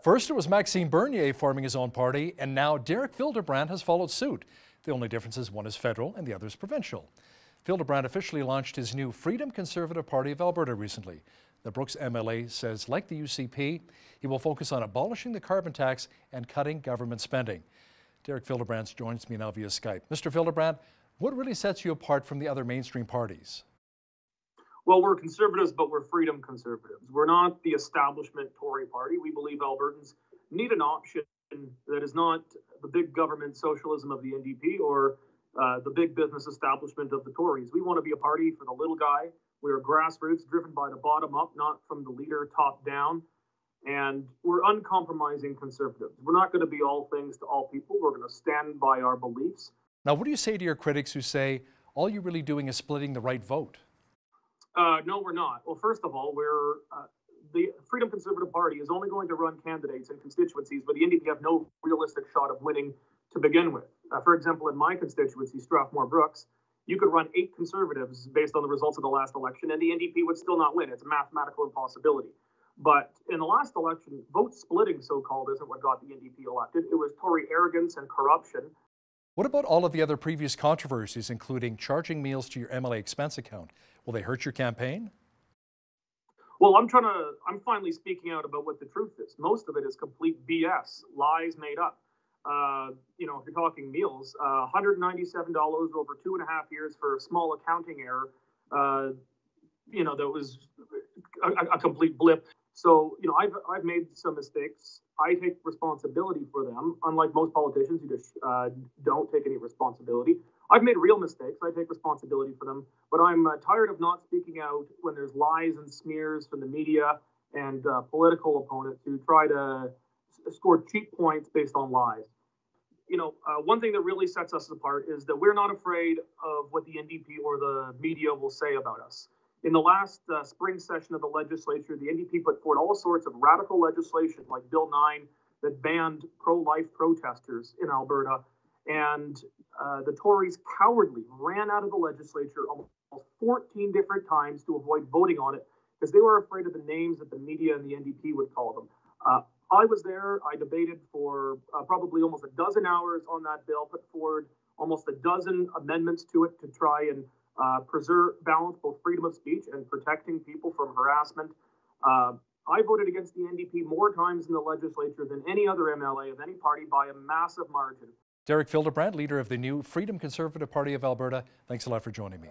First, it was Maxime Bernier forming his own party, and now Derek Fildebrandt has followed suit. The only difference is one is federal and the other is provincial. Fildebrandt officially launched his new Freedom Conservative Party of Alberta recently. The Brooks MLA says, like the UCP, he will focus on abolishing the carbon tax and cutting government spending. Derek Fildebrandt joins me now via Skype. Mr. Fildebrandt, what really sets you apart from the other mainstream parties? Well, we're conservatives, but we're freedom conservatives. We're not the establishment Tory party. We believe Albertans need an option that is not the big government socialism of the NDP or the big business establishment of the Tories. We want to be a party for the little guy. We are grassroots, driven by the bottom up, not from the leader top down. And we're uncompromising conservatives. We're not going to be all things to all people. We're going to stand by our beliefs. Now, what do you say to your critics who say all you're really doing is splitting the right vote? No, we're not. Well, first of all, the Freedom Conservative Party is only going to run candidates in constituencies where the NDP have no realistic shot of winning to begin with. For example, in my constituency, Strathmore-Brooks, you could run 8 Conservatives based on the results of the last election, and the NDP would still not win. It's a mathematical impossibility. But in the last election, vote splitting, so-called, isn't what got the NDP elected. It was Tory arrogance and corruption. What about all of the other previous controversies, including charging meals to your MLA expense account? Will they hurt your campaign? Well, I'm finally speaking out about what the truth is. Most of it is complete BS, lies made up. If you're talking meals, $197 over 2.5 years for a small accounting error, that was a complete blip. So, I've made some mistakes. I take responsibility for them. Unlike most politicians who just don't take any responsibility. I've made real mistakes. I take responsibility for them. But I'm tired of not speaking out when there's lies and smears from the media and political opponents who try to score cheap points based on lies. One thing that really sets us apart is that we're not afraid of what the NDP or the media will say about us. In the last spring session of the legislature, the NDP put forward all sorts of radical legislation, like Bill 9, that banned pro-life protesters in Alberta. And the Tories cowardly ran out of the legislature almost 14 different times to avoid voting on it because they were afraid of the names that the media and the NDP would call them. I was there. I debated for probably almost a dozen hours on that bill, put forward almost a dozen amendments to it to try and balance both freedom of speech and protecting people from harassment. I voted against the NDP more times in the legislature than any other MLA of any party by a massive margin. Derek Fildebrandt, leader of the new Freedom Conservative Party of Alberta, thanks a lot for joining me.